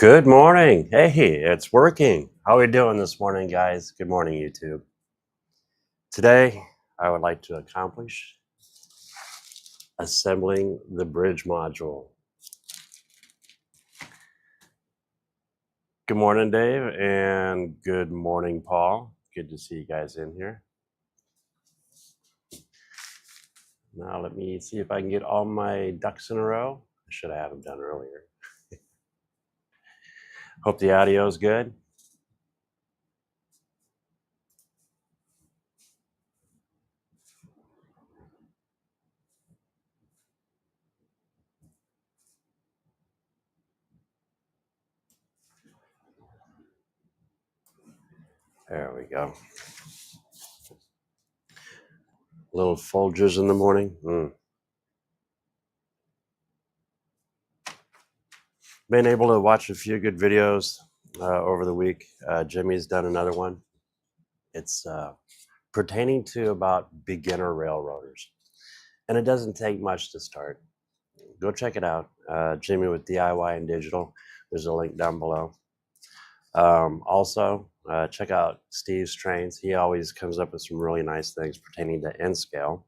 Good morning. Hey, it's working. How are we doing this morning, guys? Good morning, YouTube. Today, I would like to accomplish assembling the bridge module. Good morning, Dave, and good morning, Paul. Good to see you guys in here. Now, let me see if I can get all my ducks in a row. I should have had them done earlier. Hope the audio is good. There we go. Little Folgers in the morning. Been able to watch a few good videos over the week. Jimmy's done another one. It's pertaining to about beginner railroaders. And it doesn't take much to start. Go check it out. Jimmy with DIY and Digital. There's a link down below. Also, check out Steve's Trains. He always comes up with some really nice things pertaining to N scale.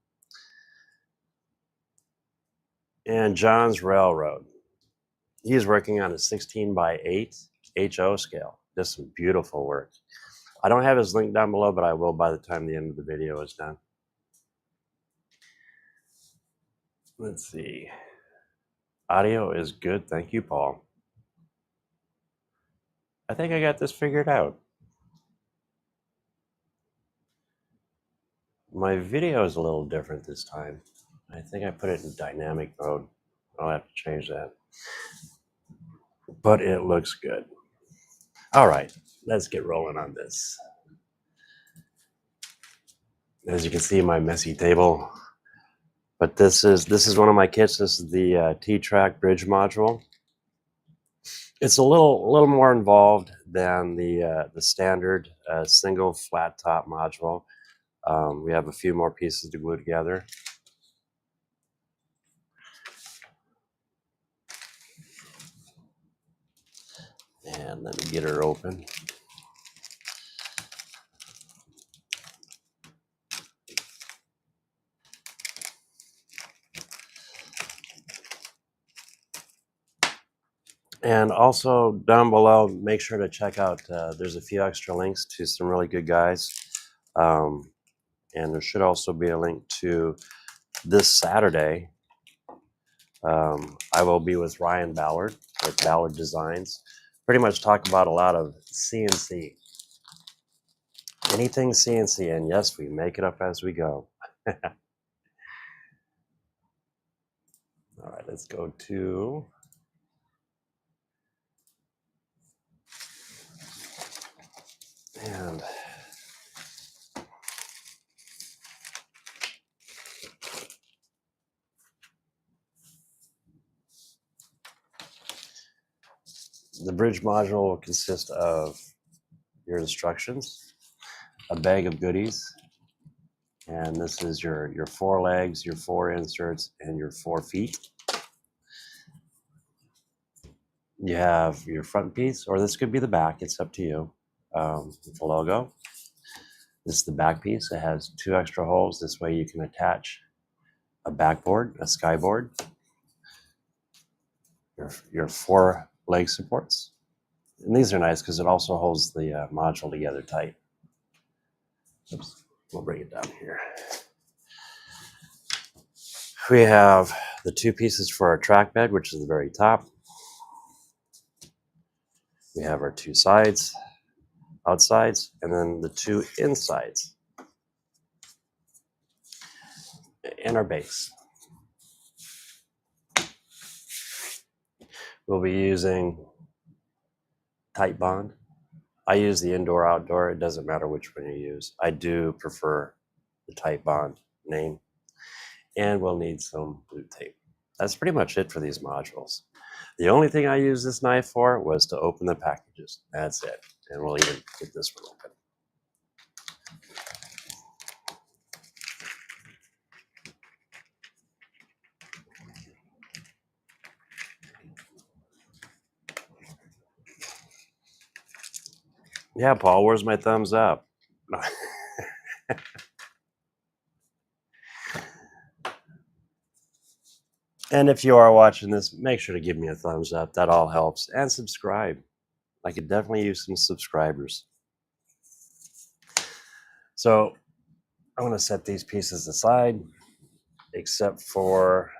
And John's Railroad. He's working on a 16x8 HO scale. Does some beautiful work. I don't have his link down below, but I will by the time the end of the video is done. Let's see. Audio is good. Thank you, Paul. I think I got this figured out. My video is a little different this time. I think I put it in dynamic mode. I'll have to change that. But it looks good. All right, let's get rolling on this. As you can see, my messy table. But this is one of my kits. This is the T Trak bridge module. It's a little more involved than the standard single flat top module. We have a few more pieces to glue together. And let me get her open. And also down below, make sure to check out, there's a few extra links to some really good guys. And there should also be a link to this Saturday. I will be with Ryan Ballard with Ballard Designs. Pretty much talk about a lot of CNC. Anything CNC, and yes, we make it up as we go. All right, let's go to... And the bridge module will consist of your instructions, a bag of goodies, and this is your 4 legs, your 4 inserts, and your 4 feet. You have your front piece, or this could be the back, it's up to you, with the logo. This is the back piece. It has 2 extra holes. This way you can attach a backboard, a skyboard, your 4 leg supports. And these are nice because it also holds the module together tight. Oops, we'll bring it down here. We have the 2 pieces for our track bed, which is the very top. We have our 2 sides, outsides, and then the 2 insides. And our base. We'll be using tight bond. I use the indoor outdoor. It doesn't matter which one you use. I do prefer the tight bond name. And we'll need some blue tape. That's pretty much it for these modules. The only thing I used this knife for was to open the packages. That's it. And we'll even get this one open. Yeah, Paul, where's my thumbs up? And if you are watching this, make sure to give me a thumbs up. That all helps. And subscribe. I could definitely use some subscribers. So I'm going to set these pieces aside, except for,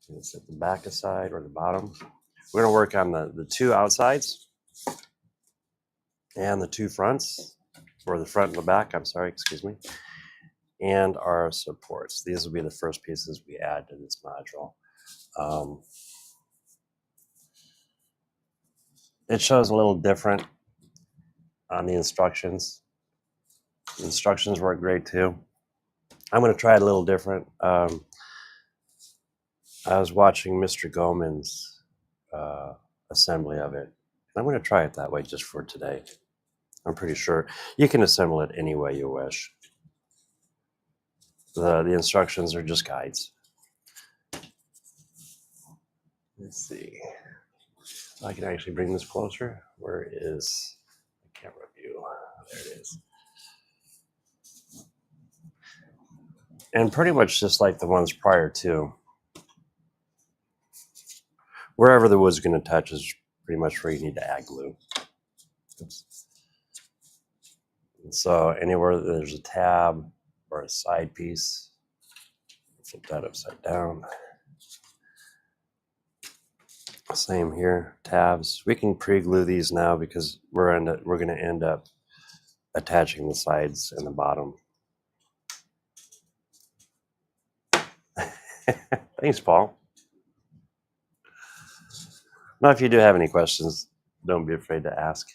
let's set the back aside or the bottom. We're going to work on the two outsides and the two fronts, or the front and the back, I'm sorry, excuse me, and our supports. These will be the first pieces we add to this module. It shows a little different on the instructions. The instructions work great too. I'm going to try it a little different. I was watching Mr. Goman's assembly of it. I'm going to try it that way just for today. I'm pretty sure you can assemble it any way you wish. The instructions are just guides. Let's see. I can actually bring this closer. Where is the camera view? There it is. And pretty much just like the ones prior to, wherever the wood's going to touch is pretty much where you need to add glue. Oops. And so anywhere that there's a tab or a side piece, flip that upside down. Same here, tabs. We can pre-glue these now because we're going to end up attaching the sides and the bottom. Thanks, Paul. Now, if you do have any questions, don't be afraid to ask.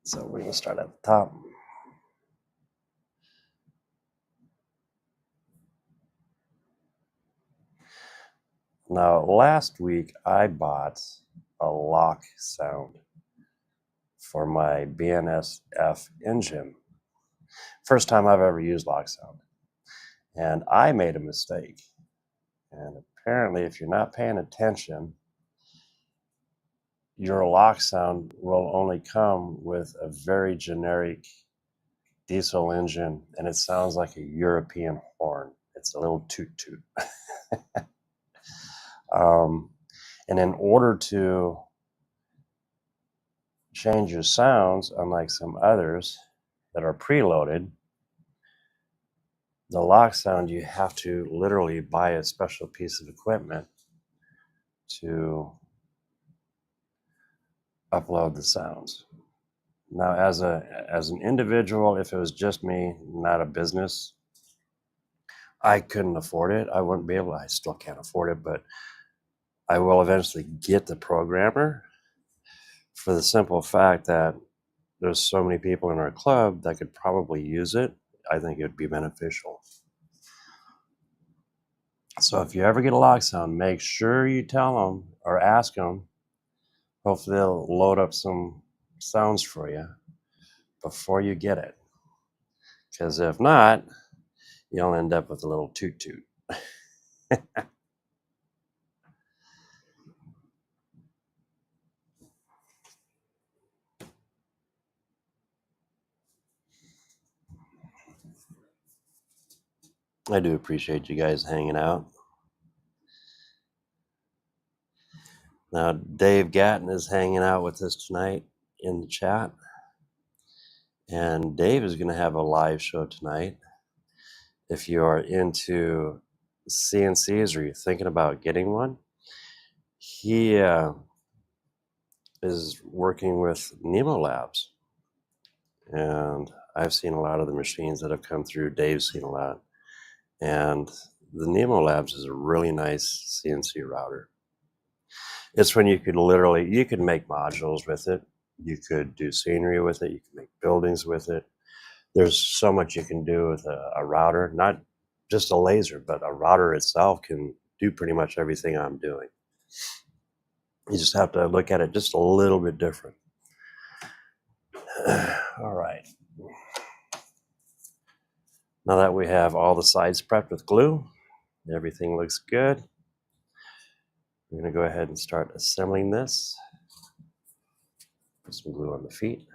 So we're going to start at the top. Now, last week I bought a lock sound for my BNSF engine. First time I've ever used lock sound. And I made a mistake. And apparently, if you're not paying attention, your lock sound will only come with a very generic diesel engine, and it sounds like a European horn. It's a little toot-toot. And in order to change your sounds, unlike some others that are preloaded, the lock sound, you have to literally buy a special piece of equipment to upload the sounds. Now, as an individual, if it was just me, not a business, I couldn't afford it. I wouldn't be able. I still can't afford it, but I will eventually get the programmer, for the simple fact that there's so many people in our club that could probably use it. I think it would be beneficial. So if you ever get a lock sound, make sure you tell them or ask them. Hopefully they'll load up some sounds for you before you get it. Because if not, you'll end up with a little toot-toot. I do appreciate you guys hanging out. Now, Dave Gatton is hanging out with us tonight in the chat. And Dave is going to have a live show tonight. If you are into CNCs or you're thinking about getting one, he is working with Nemo Labs. And I've seen a lot of the machines that have come through. Dave's seen a lot. And the Nemo Labs is a really nice CNC router. It's when you could make modules with it. You could do scenery with it. You can make buildings with it. There's so much you can do with a router, not just a laser, but a router itself can do pretty much everything I'm doing. You just have to look at it just a little bit different. All right. Now that we have all the sides prepped with glue, everything looks good. We're going to go ahead and start assembling this. Put some glue on the feet.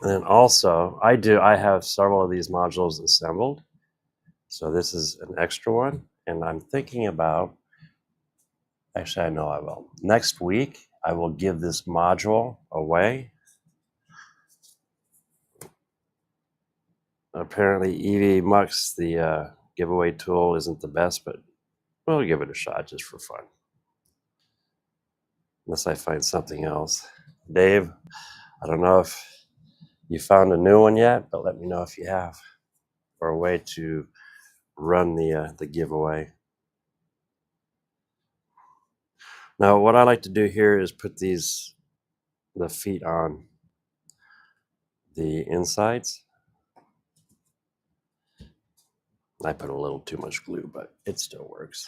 And then also, I have several of these modules assembled. So this is an extra one. And I'm thinking about, actually I know I will. Next week, I will give this module away. Apparently EV Mux, the giveaway tool, isn't the best, but we'll give it a shot just for fun. Unless I find something else. Dave, I don't know if you found a new one yet, but let me know if you have, or a way to run the giveaway. Now, what I like to do here is put the feet on the insides. I put a little too much glue, but it still works.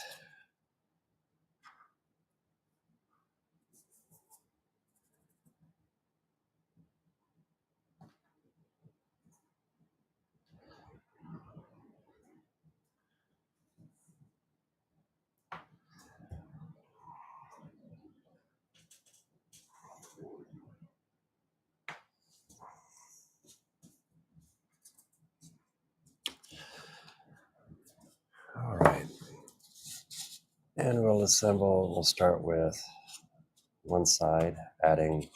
All right. And we'll assemble, we'll start with one side, adding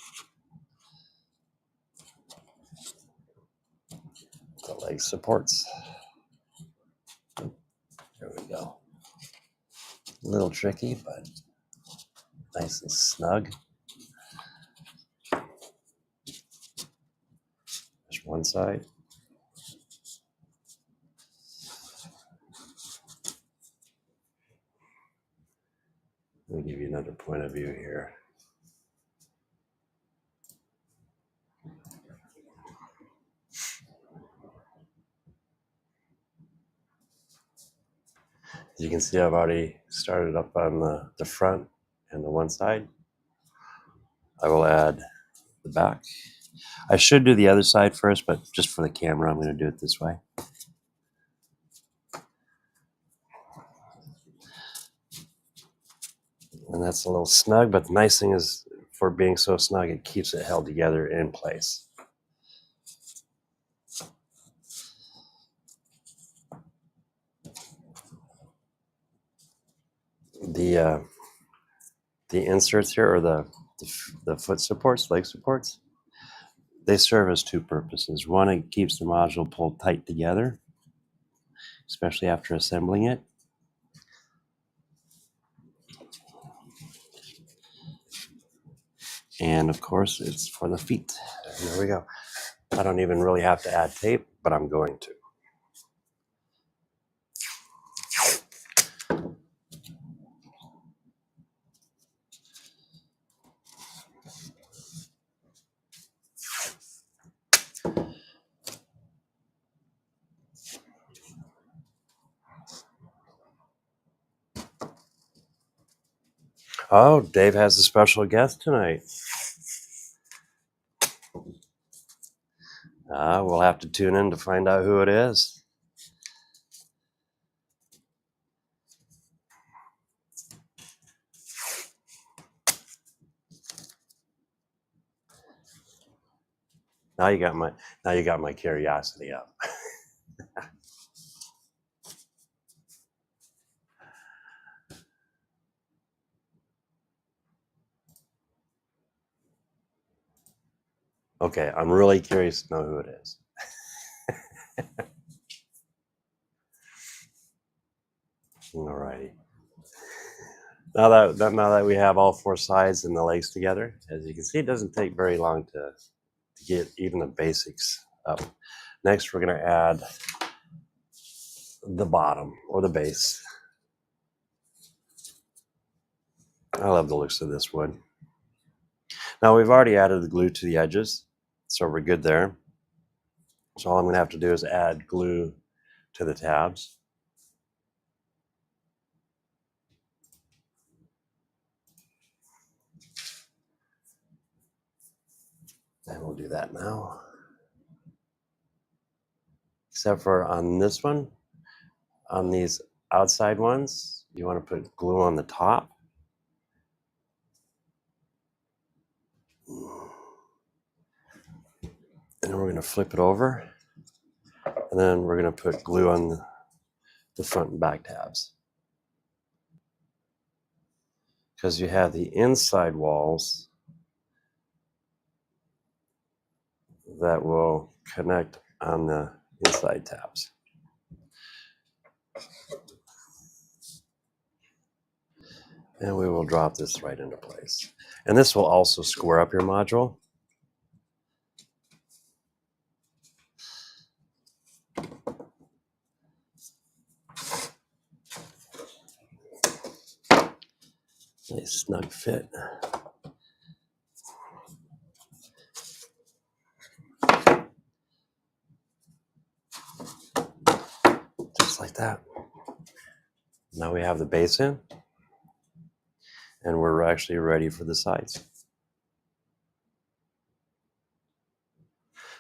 the leg supports. There we go. A little tricky, but nice and snug. There's one side. Let me give you another point of view here. As you can see, I've already started up on the front and the one side. I will add the back. I should do the other side first, but just for the camera, I'm going to do it this way. And that's a little snug, but the nice thing is, for being so snug, it keeps it held together in place. The inserts here, or the foot supports, leg supports, they serve as two purposes. One, it keeps the module pulled tight together, especially after assembling it. And of course, it's for the feet. And there we go. I don't even really have to add tape, but I'm going to. Oh, Dave has a special guest tonight. We'll have to tune in to find out who it is. Now you got my curiosity up. Okay, I'm really curious to know who it is. Alrighty. Now that we have all four sides and the legs together, as you can see, it doesn't take very long to get even the basics up. Next, we're going to add the bottom, or the base. I love the looks of this wood. Now, we've already added the glue to the edges, so we're good there. So all I'm going to have to do is add glue to the tabs. And we'll do that now. Except for on this one, On these outside ones, you want to put glue on the top. And then we're going to flip it over. And then we're going to put glue on the front and back tabs. Because you have the inside walls that will connect on the inside tabs. And we will drop this right into place. And this will also square up your module. Nice snug fit. Just like that. Now we have the base in, and we're actually ready for the sides.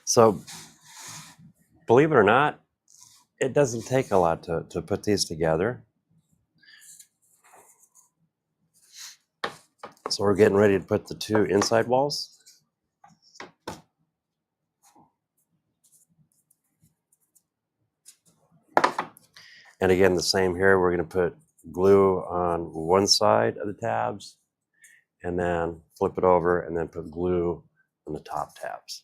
So, believe it or not, it doesn't take a lot to put these together. So we're getting ready to put the two inside walls. And again, the same here. We're going to put glue on one side of the tabs and then flip it over and then put glue on the top tabs.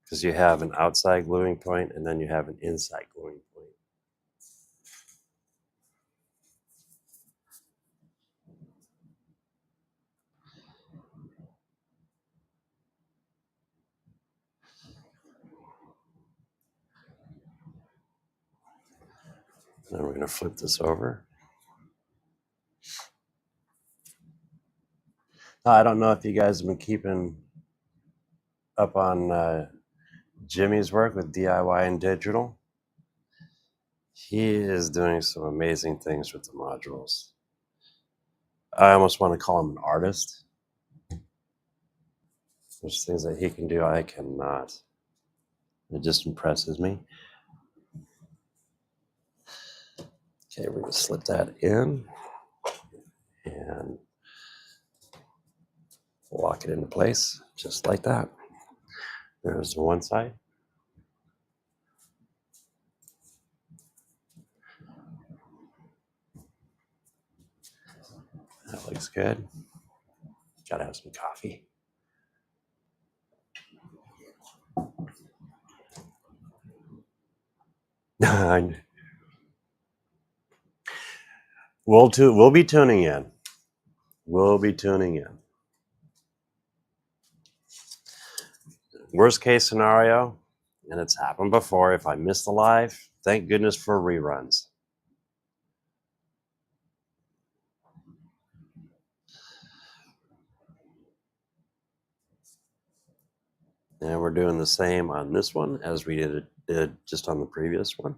Because you have an outside gluing point and then you have an inside gluing point. Then we're going to flip this over. Now, I don't know if you guys have been keeping up on Jimmy's work with DIY and digital. He is doing some amazing things with the modules. I almost want to call him an artist. There's things that he can do I cannot. It just impresses me. Okay, we're going to slip that in and lock it into place just like that. There's one side. That looks good. Gotta have some coffee. We'll be tuning in. We'll be tuning in. Worst case scenario, and it's happened before, if I miss the live, thank goodness for reruns. And we're doing the same on this one as we did just on the previous one.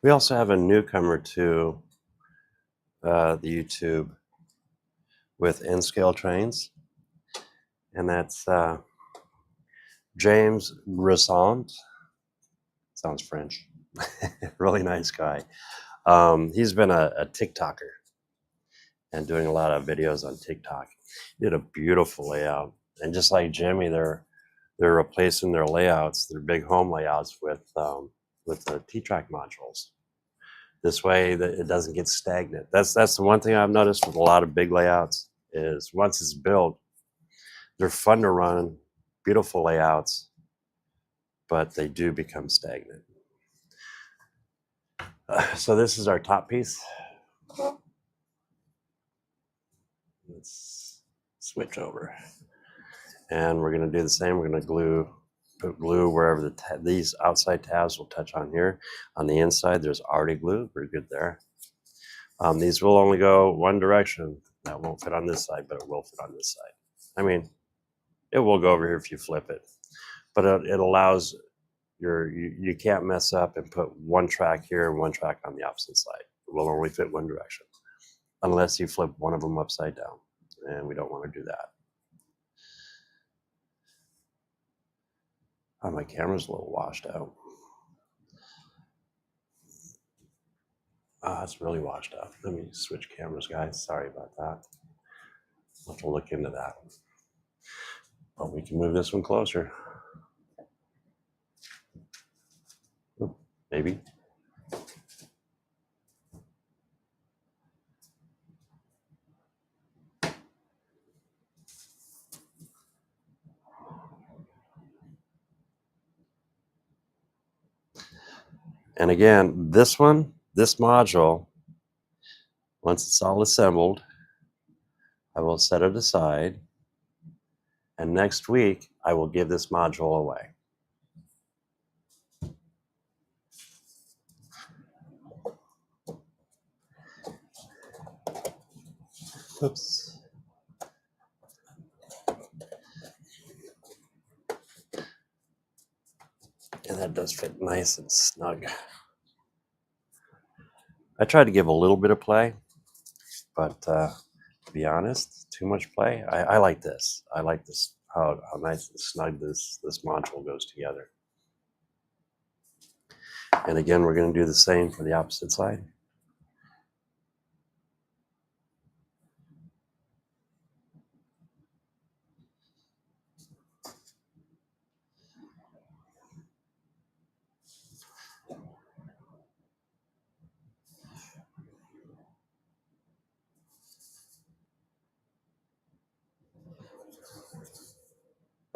We also have a newcomer to the YouTube with N-scale trains, and that's James Grissant. Sounds French. Really nice guy. He's been a TikToker and doing a lot of videos on TikTok. He did a beautiful layout, and just like Jimmy, they're replacing their layouts, their big home layouts, with the T Trak modules. This way that it doesn't get stagnant. That's the one thing I've noticed with a lot of big layouts is once it's built, they're fun to run, beautiful layouts, but they do become stagnant. So this is our top piece. Let's switch over. And we're going to do the same. We're going to put glue wherever these outside tabs will touch on here. On the inside, there's already glue. We're good there. These will only go one direction. That won't fit on this side, but it will fit on this side. I mean, it will go over here if you flip it, but it allows you can't mess up and put one track here and one track on the opposite side. It will only fit one direction unless you flip one of them upside down, and we don't want to do that. Oh, my camera's a little washed out. It's really washed out. Let me switch cameras, guys. Sorry about that. I'll have to look into that. But we can move this one closer. Oop, maybe. And again, this module, once it's all assembled, I will set it aside. And next week, I will give this module away. Oops. And that does fit nice and snug. I tried to give a little bit of play, but to be honest, too much play. I like this. I like this, how nice and snug this module goes together. And again, we're going to do the same for the opposite side.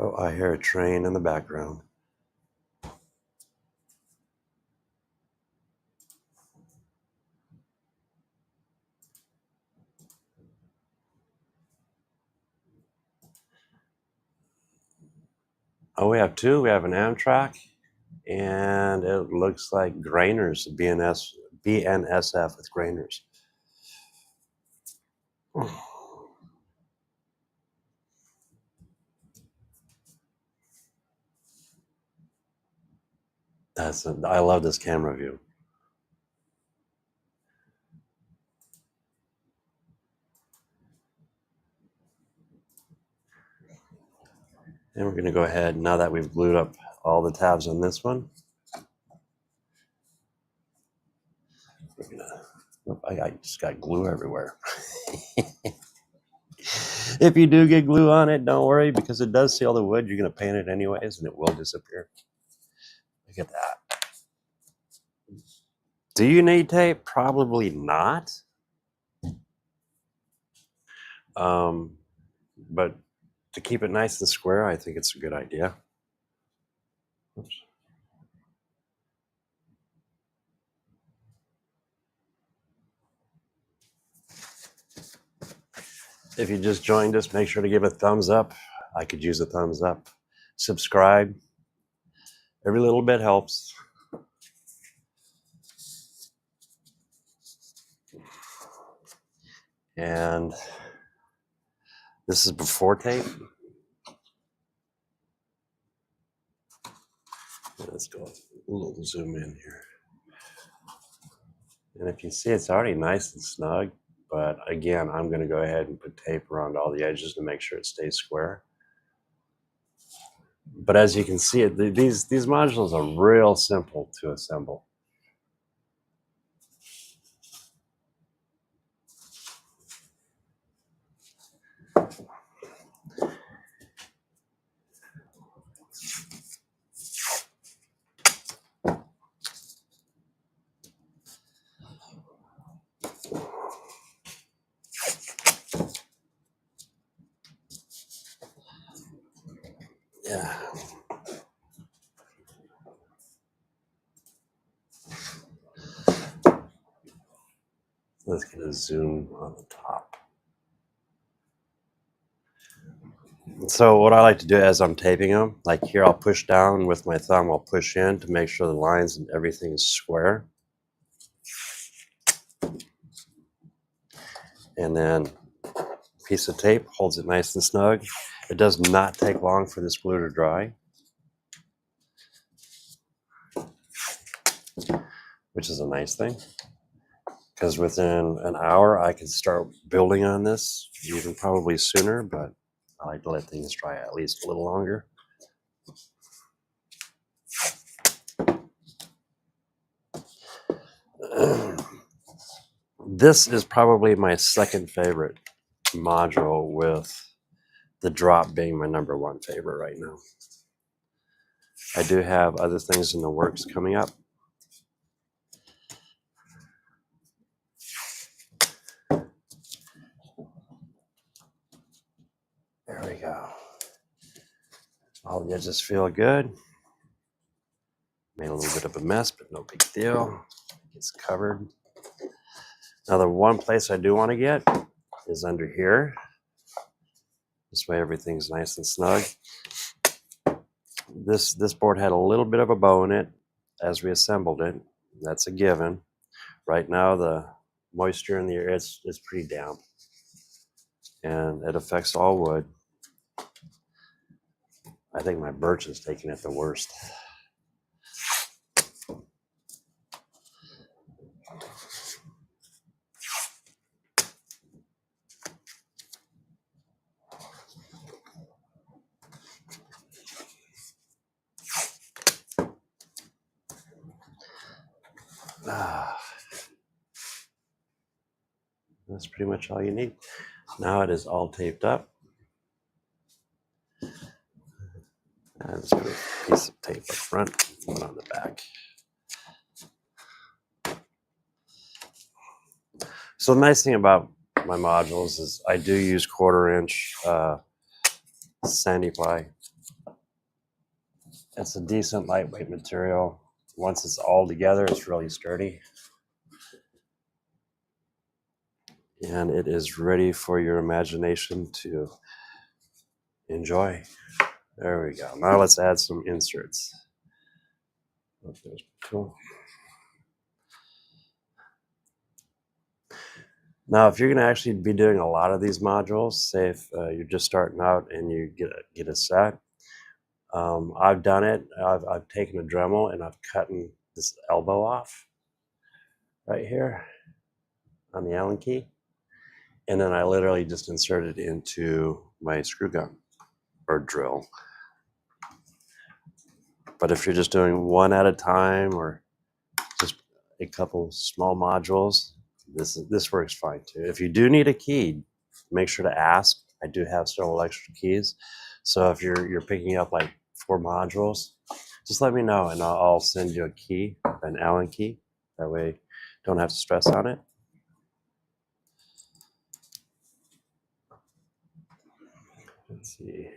Oh, I hear a train in the background. Oh, we have two. We have an Amtrak, and it looks like Grainers, BNSF with Grainers. I love this camera view. And we're going to go ahead, now that we've glued up all the tabs on this one, we're going to, I just got glue everywhere. If you do get glue on it, don't worry, because it does seal the wood. You're going to paint it anyways, and it will disappear. Look at that. Do you need tape? Probably not. But to keep it nice and square, I think it's a good idea. Oops. If you just joined us, make sure to give a thumbs up. I could use a thumbs up. Subscribe. Every little bit helps. And this is before tape. Let's go a little zoom in here. And if you see, it's already nice and snug. But again, I'm going to go ahead and put tape around all the edges to make sure it stays square. But as you can see, these modules are real simple to assemble. Yeah. Let's get a zoom on the top. So what I like to do as I'm taping them, like here, I'll push down with my thumb, I'll push in to make sure the lines and everything is square. And then a piece of tape holds it nice and snug. It does not take long for this glue to dry, which is a nice thing, because within an hour I can start building on this, even probably sooner, but I like to let things dry at least a little longer. This is probably my second favorite module, with the drop being my number one favorite right now. I do have other things in the works coming up. There we go. All the edges feel good. Made a little bit of a mess, but no big deal. It's covered. Now the one place I do want to get is under here. This way everything's nice and snug. This board had a little bit of a bow in it as we assembled it. That's a given. Right now the moisture in the air is pretty damp, and it affects all wood. I think my birch is taking it the worst. That's pretty much all you need. Now it is all taped up. And just put a piece of tape up front, one on the back. So the nice thing about my modules is I do use 1/4 inch sandy ply. It's a decent lightweight material. Once it's all together, it's really sturdy. And it is ready for your imagination to enjoy. There we go. Now let's add some inserts. Cool. Now, if you're going to actually be doing a lot of these modules, say if you're just starting out and you get a set, I've done it. I've taken a Dremel and I've cut this elbow off right here on the Allen key, and then I literally just insert it into my screw gun or drill. But if you're just doing one at a time or just a couple small modules, this works fine too. If you do need a key, make sure to ask. I do have several extra keys, so if you're picking up like 4 modules, just let me know and I'll send you a key, an Allen key. That way you don't have to stress on it. Let's see.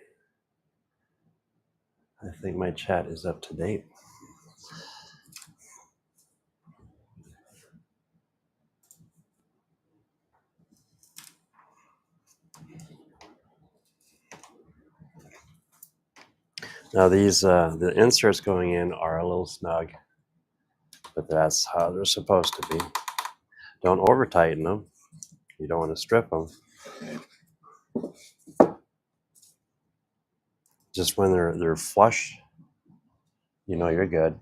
I think my chat is up to date. Now these the inserts going in are a little snug, but that's how they're supposed to be. Don't over tighten them. You don't want to strip them. Just when they're flush, you know you're good.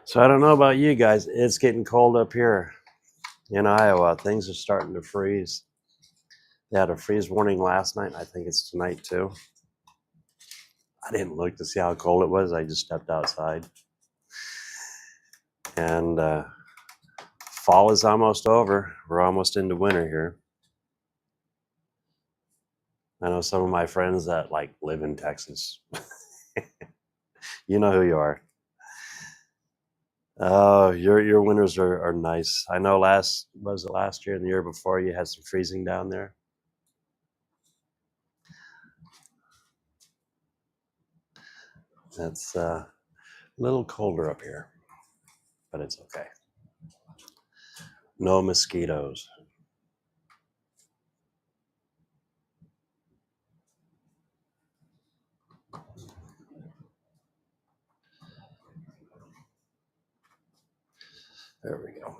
So I don't know about you guys, it's getting cold up here in Iowa. Things are starting to freeze. They had a freeze warning last night. I think it's tonight too. I didn't look to see how cold it was. I just stepped outside. And fall is almost over. We're almost into winter here. I know some of my friends that live in Texas. You know who you are. Oh, your winters are nice. I know last year and the year before you had some freezing down there. It's a little colder up here, but it's okay. No mosquitoes. There we go.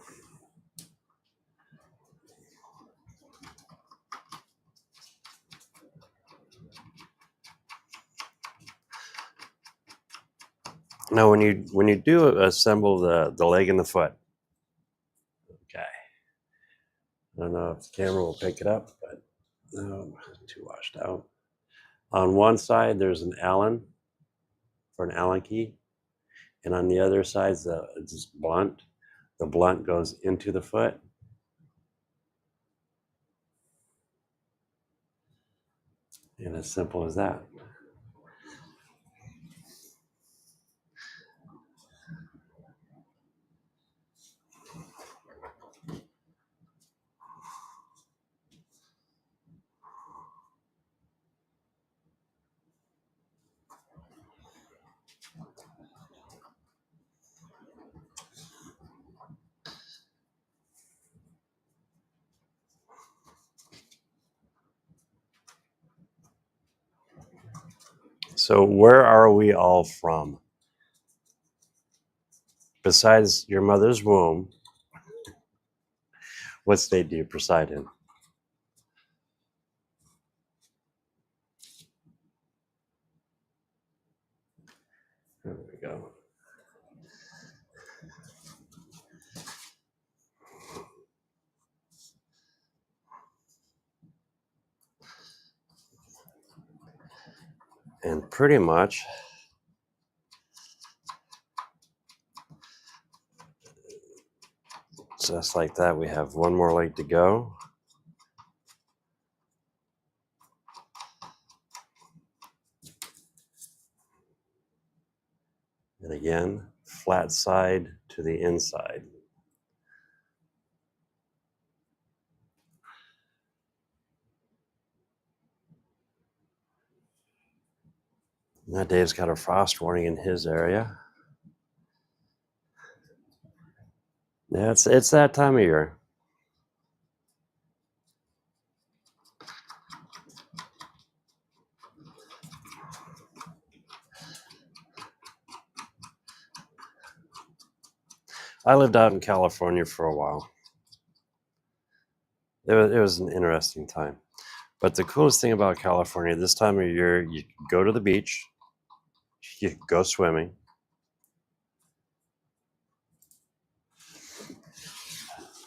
Now, when you do assemble the leg and the foot, okay. I don't know if the camera will pick it up, but too washed out. On one side, there's an Allen for an Allen key, and on the other side is this blunt. The blunt goes into the foot. And as simple as that. So where are we all from? Besides your mother's womb, what state do you preside in? There we go. And pretty much just like that, we have one more leg to go. And again, flat side to the inside. And that Dave's got a frost warning in his area. Yeah, it's that time of year. I lived out in California for a while. It was an interesting time. But the coolest thing about California this time of year, you go to the beach, you go swimming.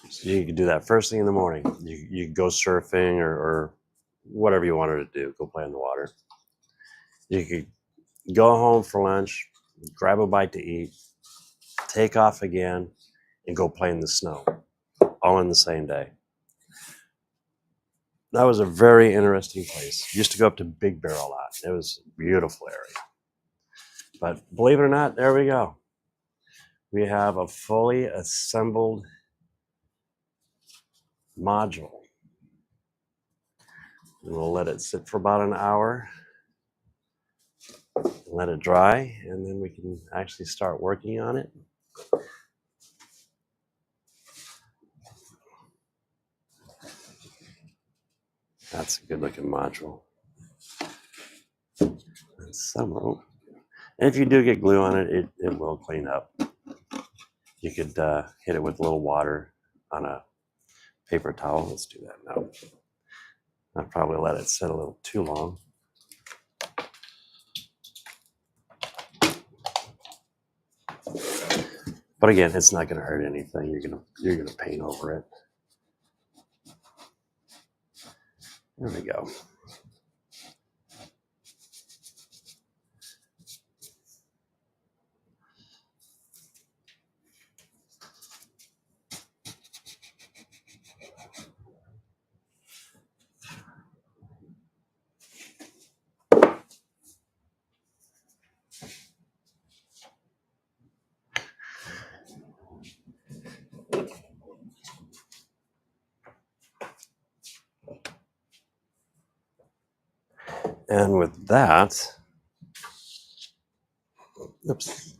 So you can do that first thing in the morning. You go surfing or whatever you wanted to do, go play in the water. You could go home for lunch, grab a bite to eat, take off again, and go play in the snow, all in the same day. That was a very interesting place. Used to go up to Big Bear a lot. It was a beautiful area. But believe it or not, there we go. We have a fully assembled module. And we'll let it sit for about an hour, let it dry, and then we can actually start working on it. That's a good looking module. And some rope. And if you do get glue on it, it will clean up. You could hit it with a little water on a paper towel. Let's do that now. I'll probably let it sit a little too long. But again, it's not going to hurt anything. You're gonna paint over it. There we go. And with that, oops,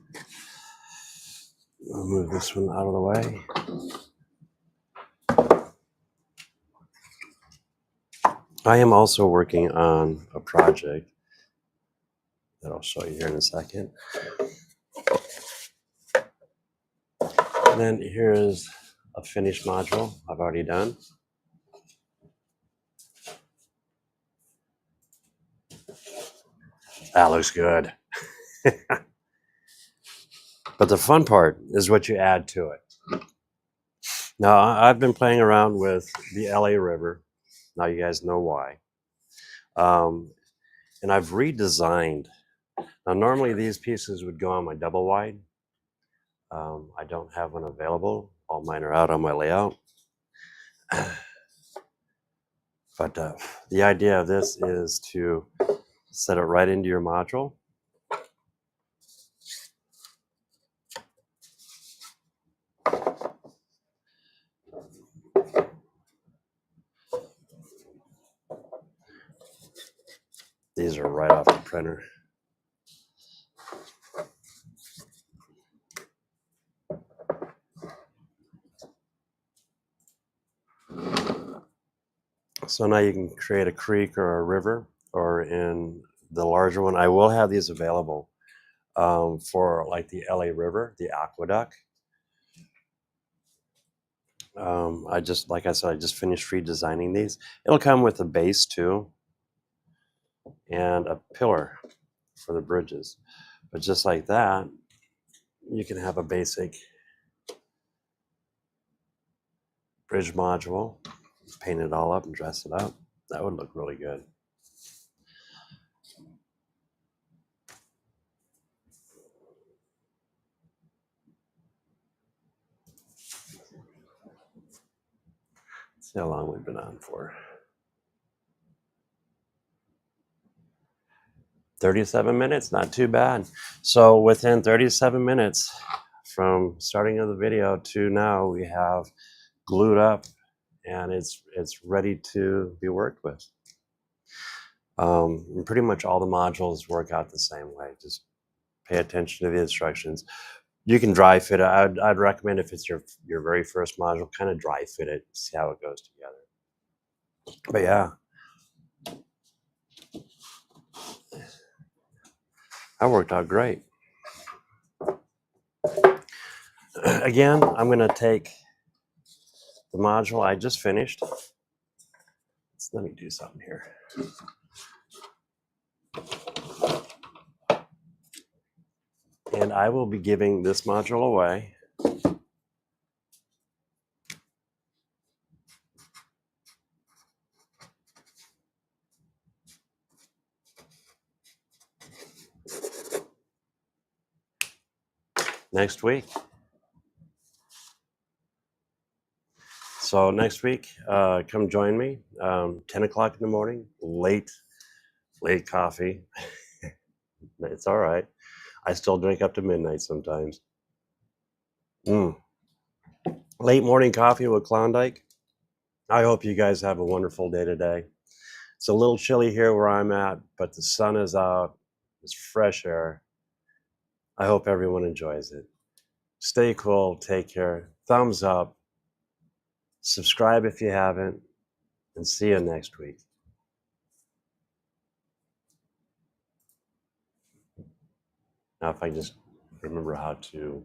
I'll move this one out of the way. I am also working on a project that I'll show you here in a second. And then here's a finished module I've already done. That looks good. But the fun part is what you add to it. Now, I've been playing around with the LA River. Now you guys know why. And I've redesigned. Now, normally these pieces would go on my double wide. I don't have one available. All mine are out on my layout. But the idea of this is to set it right into your module. These are right off the printer. So now you can create a creek or a river, or in the larger one, I will have these available for like the LA River, the aqueduct. Like I said, I just finished redesigning these. It'll come with a base too, and a pillar for the bridges. But just like that, you can have a basic bridge module, paint it all up and dress it up. That would look really good. Let's see how long we've been on for. 37 minutes, not too bad. So within 37 minutes from starting of the video to now, we have glued up and it's ready to be worked with. And pretty much all the modules work out the same way. Just pay attention to the instructions. You can dry fit it. I'd recommend, if it's your very first module, kind of dry fit it, see how it goes together. But yeah, that worked out great. Again, I'm going to take the module I just finished. Let me do something here. And I will be giving this module away. Next week. So next week, come join me. 10 o'clock in the morning, late coffee. It's all right. I still drink up to midnight sometimes. Late morning coffee with Klawndyke. I hope you guys have a wonderful day today. It's a little chilly here where I'm at, but the sun is out. It's fresh air. I hope everyone enjoys it. Stay cool. Take care. Thumbs up. Subscribe if you haven't. And see you next week. Now, if I just remember how to...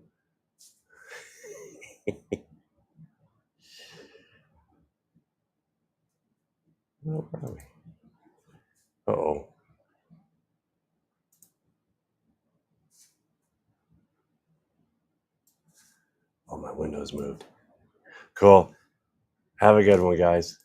Where are we? Uh-oh. Oh, my window's moved. Cool. Have a good one, guys.